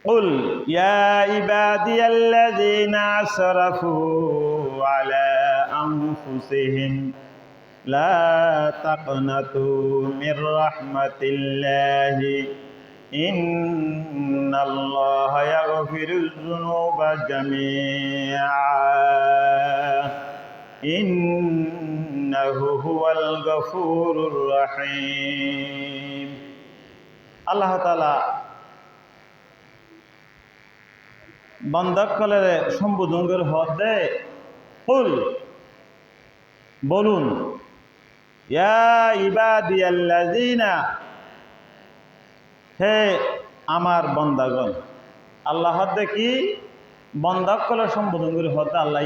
قل يا عبادي الذين أسرفوا على أنفسهم لا تقنطوا من رحمة الله إن الله يغفر الذنوب جميعا إنه هو الغفور الرحيم আল্লাহ তাআলা বান্দাকলের সম্বোধন করে হদে কুল বলুন ইয়া ইবাদিয়াল্লাযিনা হে আমার বান্দাগণ আল্লাহ হদে কি বান্দাকলের সম্বোধন করে হদে আল্লাহ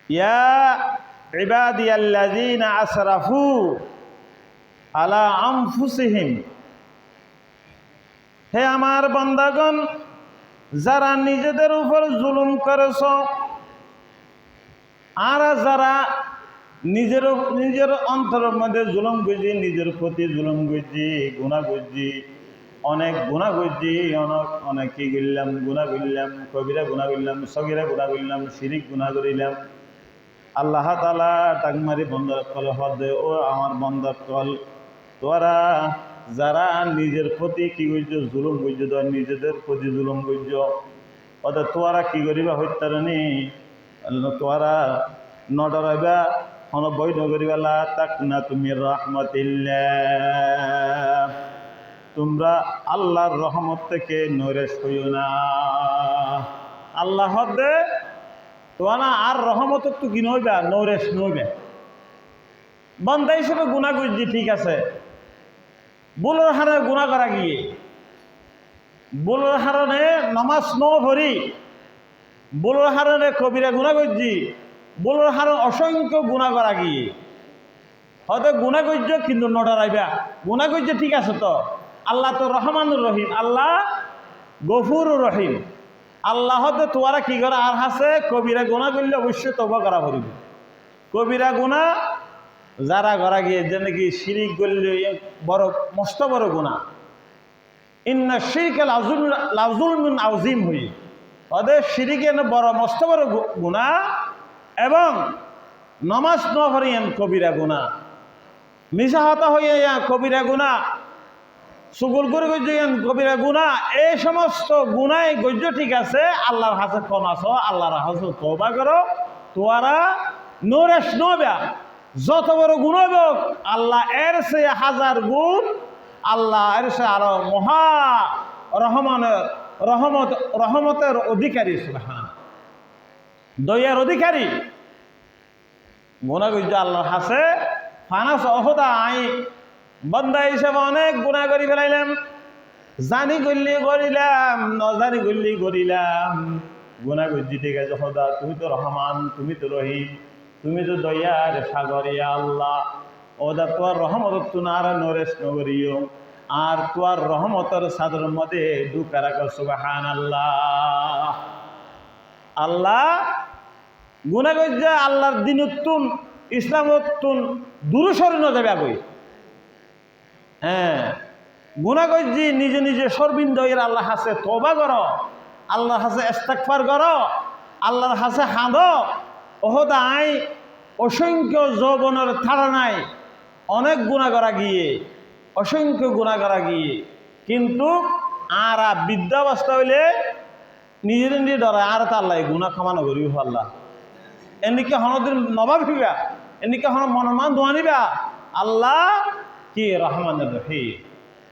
ইয়া ইবাদিয়াল্লাযিনা আসরাফু আলা আনফুসিহিম হে আমার বান্দাগণ যারা নিজেদের উপর জুলুম করেছ আর যারা নিজের অন্তরের মধ্যে জুলুম করছি নিজের প্রতি জুলুম করছি গুনাহ করছি অনেক গুনাহ করছি অনেক কি করলাম গুনাহ করলাম কবিরা গুনাহ করলাম সগীরা গুনাহ করলাম শিরিক গুনাহ করিলাম আল্লাহ তাআলা টাকমারি বন্দার কল হদে ও আমার বন্দার কল তোরা যারা নিজের প্রতি কি করছো জুলুম করছো তো নিজেদের প্রতি জুলুম করছো অর্থাৎ তোরা কি করিবা হত্যারণী তোরা নডরাইবা বই নগরিবা লা তাকনা তুমি রাহমাতিল্লাহ তোমরা আল্লাহর রহমত থেকে নৈরাশ হইও না আল্লাহ দে তোরা আর রহমত তো কি নইবা নৈরাশ নইবে বান্দা হিসেবে গুনাহ করছি ঠিক আছে বুলোর হারে গুনাহ করা গিয়ে বুলোর হারণে নামাজ ন ভরি বুলোর হারণে কবিরা গুনাহ করছি বুলোর হারণ অসংখ্য গুনাহ করা গিয়ে হয়তো গুনাহ করছ কিন্তু নডরাইবা গুনাহ করছে ঠিক আছে তো আল্লাহ তো রহমানুর রহিম আল্লাহ গফুরুর রহিম আল্লাহ হতে তোরা কি করে আর হাসে কবিরা গুনাহ করলে অবশ্যই তওবা করা পড়িবে কবিরা গুনাহ যারা করা গিয়ে যে নাকি শিরিক করলে বড় মস্ত বড় গুনাহ ইন্না শিরকা লাযুলমুন আযীম হই ওদের শিরিকে বড় মস্ত বড় গুনাহ এবং নামাজ ন পড়িয়েন কবিরা গুনাহ মিছা হতা হইয়া কবিরা গুনাহ সুগুল করে গজ্জেন কবিরা গুনাহ এই সমস্ত গুনাহ গজ্জ ঠিক আছে আল্লাহর হাতে ক্ষমা চাও আল্লাহর হাতে তওবা করো তোরা নরেশ নবা যত বড় গুনাহ হোক আল্লাহ এর চেয়ে হাজার গুণ আল্লাহ এর চেয়ে আরো মহা রহমতের অধিকারী সুবহান দয়ার অধিকারী গুনাহ গজ্জ আল্লাহর হাতে ফানাস অহদা আই বান্দা হিসেবে অনেক গুনাহ করি ফেলাইলাম জানি করলি করিলাম নজানি করলি করিলাম গুনাহ করছি ঠিক আছে খোদা তুমি তো রহমান তুমি তো রহিম তুমি তো দয়ার সাগর ইয়া আল্লাহ ওদা তোর রহমত তুমি আর নরেশ নগরিও আর তোর রহমতের সাদর মধ্যে ঢুকা রাখো সুবহানাল্লাহ আল্লাহ গুনাহ করছে আল্লাহর দিন উত্তুন ইসলাম উত্তুন দূরসরে ন যাবে আগে হ্যাঁ গুনাহ করছি নিজে নিজে সরবিন্দ এর আল্লাহ হাসে তওবা করো আল্লাহর হাসে ইস্তেগফার করো আল্লাহর হাসে হাঁদো ওহদা আই অসংখ্য যৌবনের থাড়া নাই অনেক গুনাহ করা গিয়ে অসংখ্য গুনাহ করা গিয়ে কিন্তু আর বৃদ্ধাবস্থা হইলে নিজে নিজে ডরায় আর তা আল্লাহ গুনাহ ক্ষমা নগরিব আল্লাহ এনিকে হনদিন নবাবিবা এনিকে হন মনমান দোয়ানিবা আল্লাহ কি রহমানুর রহিম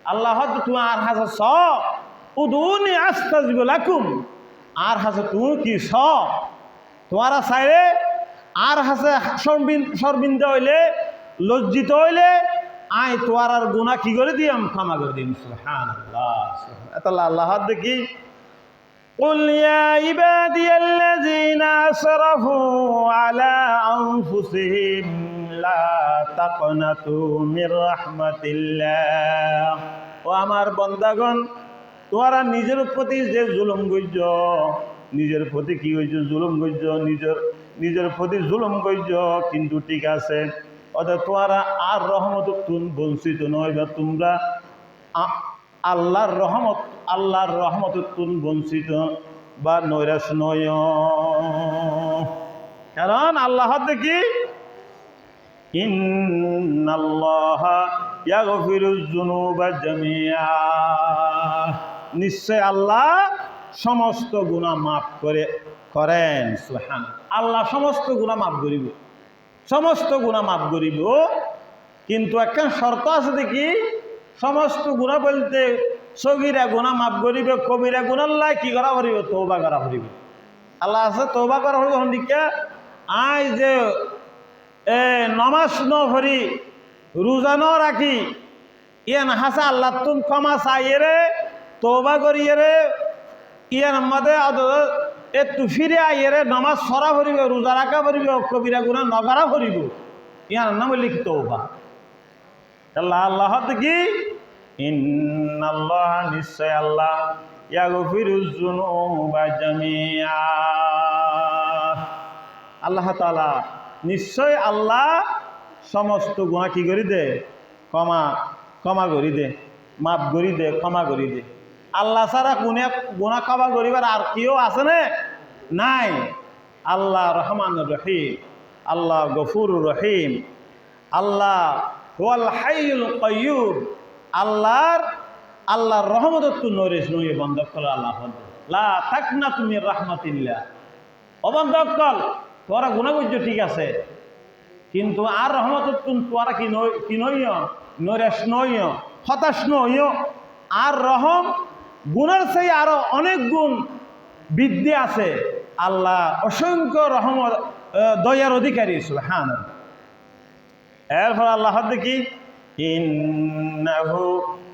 আল্লাহ তুমি আর হাসে স উদুনি আস্তাজিব লাকুম আর হাসে তুমি কি স তোমারা চাইলে আর হাসে সরবিন্দা হইলে লজ্জিত হইলে আই তোমার আর গুনাহ কি করে দিয়াম ক্ষমা করে দিম সুবহানাল্লাহ সুবহানাল্লাহ আল্লাহ দেখি قل يا عبادي الذين أسرفوا على أنفسهم لا تقنطوا من رحمة الله ও আমার বান্দাগণ তোরা নিজের প্রতি যে জুলুম করছ নিজের প্রতি কি হইছ জুলুম করছ নিজের প্রতি জুলুম করছ কিন্তু ঠিক আছে অর্থাৎ তোরা আর রহমত তুন বঞ্চিত নয় বা তোমরা আল্লাহর রহমতুন বঞ্চিত বা নৈরাশ নয়। কারণ আল্লাহ দেখি ইন্নাল্লাহা ইয়াগফিরুয যুনুবা জামিআ, নিশ্চয় আল্লাহ সমস্ত গুনাহ মাফ করেন। সুবহানাল্লাহ, আল্লাহ সমস্ত গুনাহ মাফ করিব, সমস্ত গুনাহ মাফ করিব। কিন্তু একটা শর্ত আছে দেখি, সমস্ত গুনাহ বলতে সগীরা গুনাহ মাফ করিবে, কবিরা গুনাহ কি করা করিব? তওবা করা করিব। আল্লাহ আছে তওবা করা করিব। হন্দিকা আই যে নমাজ ন ভরি রোজা ন রাখি ইয়ান হাসা আল্লাহ তুম ক্ষমা চাইয়ে তওবা করিয়ে ইয়ান আমাদের একটু ফিরে আইয়ে নমাজ সরা ভরিব, রোজা রাখা ভরিব, কবিরা গুনাহ নকরা ভরিব। ইয়ার নাম লিখ তওবা। আল্লাহ কি ইন্নাল্লাহ, নিশ্চয় আল্লাহ ইয়াগফিরুয যুনুবা জামিআ, আল্লাহ তাআলা নিশ্চয় আল্লাহ সমস্ত গুনাহ কি করি দে? ক্ষমা করি দে, মাফ করি দে, ক্ষমা করি দে। আল্লাহ ছাড়া গুনাহ ক্ষমা করিবার আর কেউ আছে না? নাই। আল্লাহ রহমানুর রহিম, আল্লাহ গফুরুর রহিম, আল্লাহ ওয়াল হাইয়ুল কাইয়্যুম। আল্লাহর রহমত নরেশ নই বন্ধকল। আল্লাহ লা তাকনাতু মির রাহমাতিল্লাহ। অবন্ধকল তোরা গুনাহ করছো ঠিক আছে, কিন্তু আর রহমত তোরা কি নইও? নরেশ নইও, হতাশ নইও। আর রহম গুণের সেই আরো অনেক গুণ বৃদ্ধি আছে। আল্লাহ অসংখ্য রহমত দয়ার অধিকারী। সুবহানাল্লাহ। এরপর আল্লাহ দেখি ইন্নাহু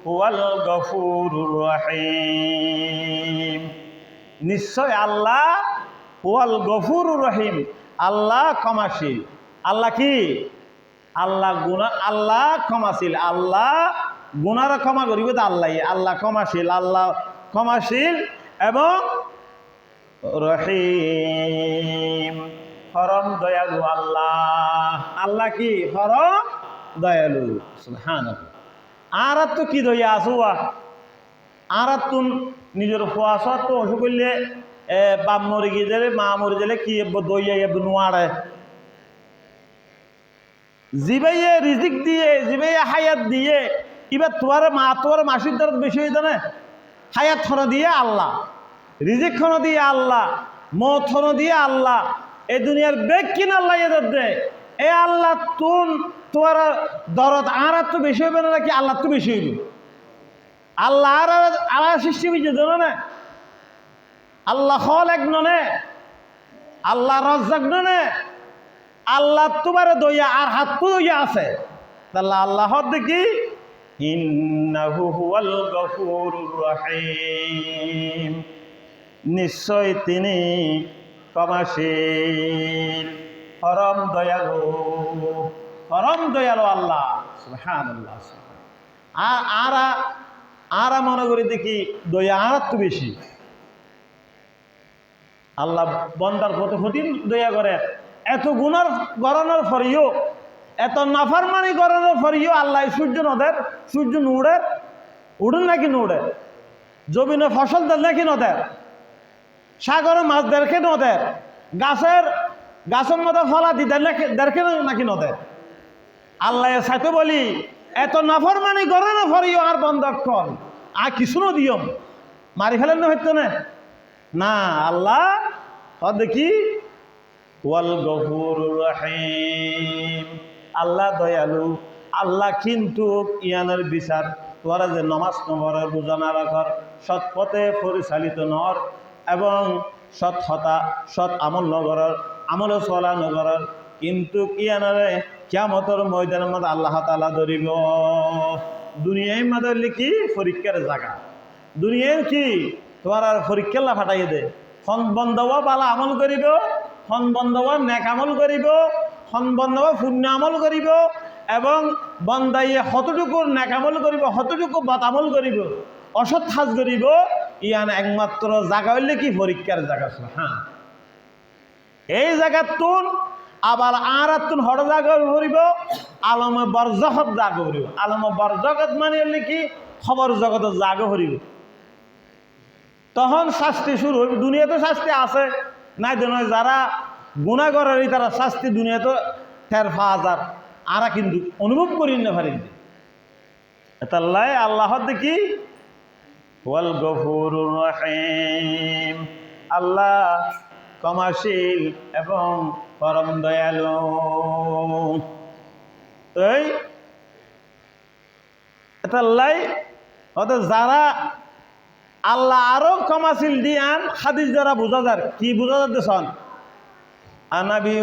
হুয়াল গফুরুর রহিম, নিশ্চয় আল্লাহ হুয়াল গফুরুর রহিম, আল্লাহ ক্ষমাশীল। আল্লাহ কি? আল্লাহ ক্ষমাশীল। আল্লাহ গুনার ক্ষমা করিব তো আল্লাহ ক্ষমাশীল, আল্লাহ ক্ষমাশীল এবং রহিম, পরম দয়ালু। আল্লাহ কি? পরম দয়ালু। সুবহানাল্লাহ। আর তো কি দয়া আছো? আর তুন নিজের ফুয়াশ তো অসুখ করলে বাপ মরে গিয়ে দিলে, মা মরে দিলে কি দইয়া নোয়ারে জিবাইয়ে রিজিক দিয়ে, জিবাইয়ে হায়াত দিয়ে। এবার তোর মাসির দর বেশি হইত না? হায়াত খনো দিয়ে আল্লাহ, রিজিক খনো দিয়ে আল্লাহ, মত খনো দিয়ে আল্লাহ, এই দুনিয়ার বেগ কিনা আল্লাহ এদের দে। এ আল্লাহ তোর দরদ আর তো বেশি হইবে না নাকি? আল্লাহ তো বেশি হইবে। আল্লাহ আর সৃষ্টি হয়েছে জানো না? আল্লাহ খলেক ননে, আল্লাহ রজ্জাক ননে, আল্লাহ তোমার দইয়া আর হাত তো দইয়া আছে। তাহলে আল্লাহ দেখি ইন্নাহু হুয়াল গফুরুর রহিম, নিশ্চয় তিনি ক্ষমাশীল, পরম দয়ালু, পরম দয়ালু আল্লাহ। সুবহানাল্লাহ। আর মনে করি দেখি দয়া আর তো বেশি। আল্লাহ বন্দার কত ক্ষতি দয়া করে। এত গুনার গরণের ফরিও, এত নাফরমানি গরণের ফরিও আল্লাহ সূর্য উড়েন নাকি নুড়ে, জমিনে ফসল দেন নাকি নদের, সাগরে মাছ দেখে নদের, গাছের মতো ফলা দিতেন দেখে নাকি নদের। আল্লাহ সাথে বলি এত নাফরমানি গরণের ফরিও আর বন্ধক্ষণ আর কিছু দিয়ম মারি ফেলেন না হইতো না। আল্লাহ দেখি ওয়াল গফুরুর রহিম, আল্লাহ দয়ালু। আল্লাহ কিন্তু ইয়ানের বিচার তোরা যে নমাজ নগর, রোজা না রাখর, সৎ পথে পরিচালিত নর এবং সৎ আমল নগরের, আমল চলা নগরের, কিন্তু ইয়ানারে কিয়ামতের ময়দানের মধ্যে আল্লাহ তাআলা ধরিব। দুনিয়ায় মধ্যে লিখি পরীক্ষার জায়গা, দুনিয়ার কি তোমার আর পরীক্ষা ফাটাইয়ে দে। খন বন্ধবা বালা আমল করিব, খন বন্ধবা নেক আমল করিব, খন বন্ধবা পুণ্য আমল করিব, এবং বন্দাইয়ে হতটুকু নেক আমল করিব, হতটুকু বাত আমল করিব, অসৎ হাজ করিব। ইয়ান একমাত্র জায়গা হইলে কি পরীক্ষার জায়গা। হ্যাঁ, এই জায়গার তুন আবার আর তুন হর জায়গা করিব, আলমে বরজখত জায়গা করিব। আলমে বরজখত মানে হলে কি খবর জগতে জাগ হরিব তখন শাস্তি শুরু হইব দুনিয়াতে শাস্তি আছে নাই তো নয় যারা গুনাহ করে তারা শাস্তি দুনিয়াতে টের পাওয়া যায় আর কিন্তু অনুভব করি না পারি এতাল্লাই আল্লাহ দেখি ওয়াল গফুরুর রহিম আল্লাহ ক্ষমাশীল এবং পরম দয়ালু এই এতাল্লাই অর্থাৎ যারা আল্লাহ আরো ক্ষমাশীল দিয়ান হাদিস দ্বারা বোঝা যায় কি বোঝা যাচ্ছে আনাবি